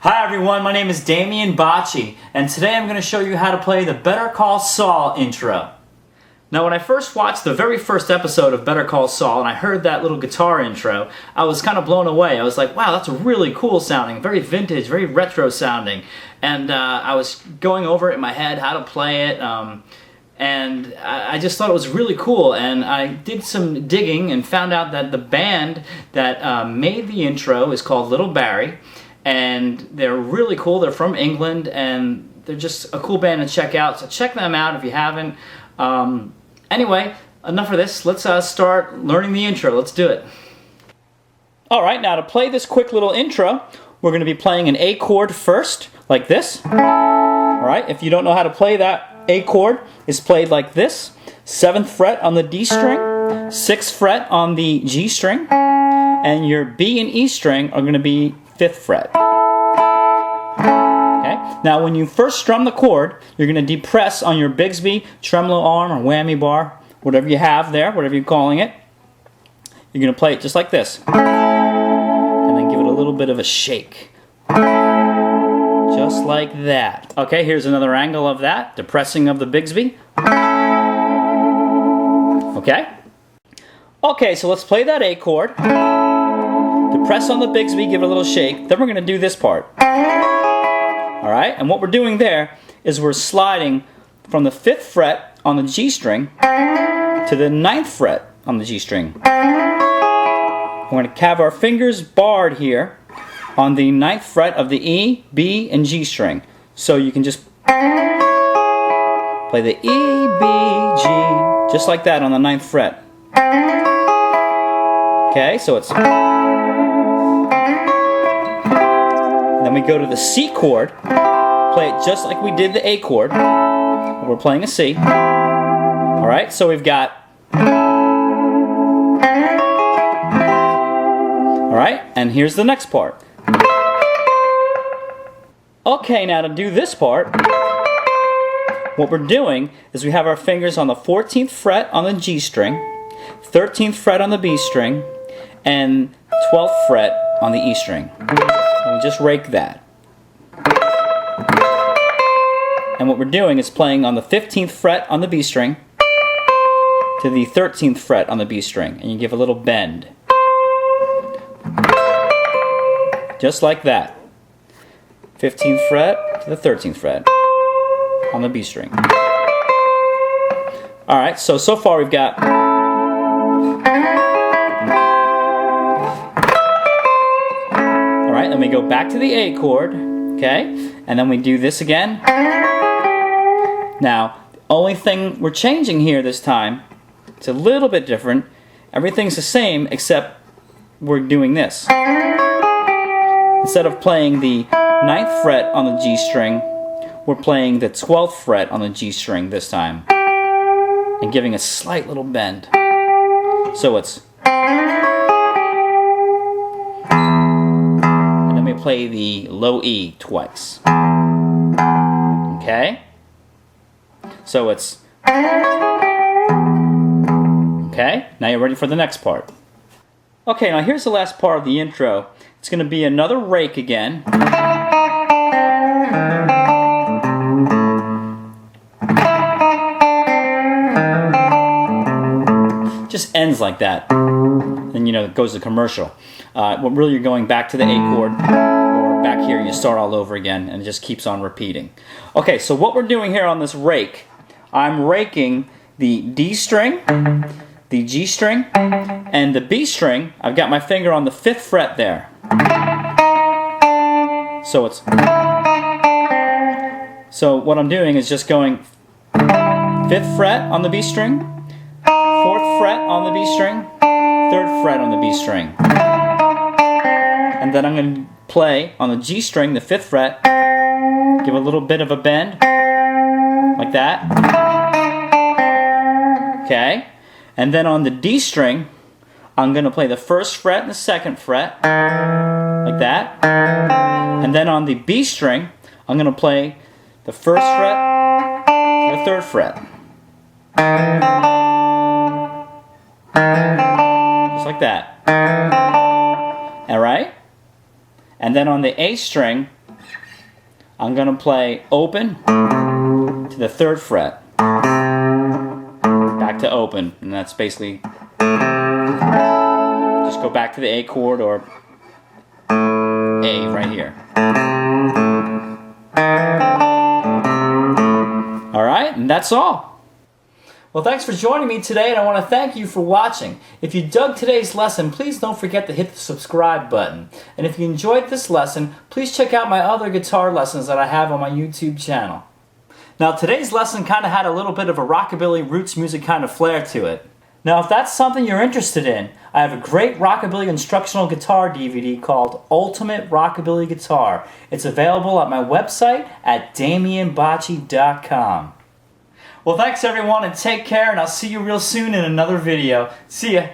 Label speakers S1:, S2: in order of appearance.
S1: Hi everyone, my name is Damian Bocci, and today I'm going to show you how to play the Better Call Saul intro. Now when I first watched the very first episode of Better Call Saul and I heard that little guitar intro, I was kind of blown away. I was like, wow, that's really cool sounding, very vintage, very retro sounding. And I was going over it in my head, how to play it, and I just thought it was really cool. And I did some digging and found out that the band that made the intro is called Little Barrie. And they're really cool. They're from England, and they're just a cool band to check out. So check them out if you haven't. Anyway, enough of this. Let's start learning the intro. Let's do it. Alright, now to play this quick little intro, we're going to be playing an A chord first, like this. Alright, if you don't know how to play that, A chord is played like this. 7th fret on the D string, 6th fret on the G string, and your B and E string are going to be 5th fret. Okay. Now when you first strum the chord, you're going to depress on your Bigsby, tremolo arm, or whammy bar, whatever you have there, whatever you're calling it. You're going to play it just like this. And then give it a little bit of a shake. Just like that. Okay, here's another angle of that. Depressing of the Bigsby. Okay. Okay, so let's play that A chord. Press on the Bigsby, give it a little shake. Then we're going to do this part. Alright, and what we're doing there is we're sliding from the 5th fret on the G string to the 9th fret on the G string. We're going to have our fingers barred here on the 9th fret of the E, B, and G string. So you can just play the E, B, G, just like that on the 9th fret. Okay, so it's... Then we go to the C chord, play it just like we did the A chord. We're playing a C. Alright, so we've got... Alright, and here's the next part. Okay, now to do this part, what we're doing is we have our fingers on the 14th fret on the G string, 13th fret on the B string, and 12th fret on the E string. And we just rake that. And what we're doing is playing on the 15th fret on the B string to the 13th fret on the B string. And you give a little bend. Just like that. 15th fret to the 13th fret on the B string. Alright, so far we've got... Alright, then we go back to the A chord, okay? And then we do this again. Now, the only thing we're changing here this time, it's a little bit different. Everything's the same except we're doing this. Instead of playing the 9th fret on the G string, we're playing the 12th fret on the G string this time. And giving a slight little bend. So it's... play the low E twice. Okay? So it's... Okay? Now you're ready for the next part. Okay, now here's the last part of the intro. It's going to be another rake again. Just ends like that. And it goes to commercial. Really you're going back to the A chord, or back here you start all over again, and it just keeps on repeating. Okay, so what we're doing here on this rake, I'm raking the D string, the G string, and the B string. I've got my finger on the 5th fret there. So what I'm doing is just going 5th fret on the B string, 4th fret on the B string, 3rd fret on the B string. And then I'm going to play on the G string, the 5th fret, give a little bit of a bend, like that. Okay? And then on the D string, I'm going to play the 1st fret and the 2nd fret, like that. And then on the B string, I'm going to play the 1st fret and the 3rd fret. Just like that. Alright? And then on the A string, I'm going to play open to the 3rd fret, back to open, and that's basically just go back to the A chord or A right here. Alright, and that's all. Well, thanks for joining me today, and I want to thank you for watching. If you dug today's lesson, please don't forget to hit the subscribe button. And if you enjoyed this lesson, please check out my other guitar lessons that I have on my YouTube channel. Now, today's lesson kind of had a little bit of a rockabilly roots music kind of flair to it. Now, if that's something you're interested in, I have a great rockabilly instructional guitar DVD called Ultimate Rockabilly Guitar. It's available at my website at damianbocci.com. Well, thanks everyone, and take care, and I'll see you real soon in another video. See ya!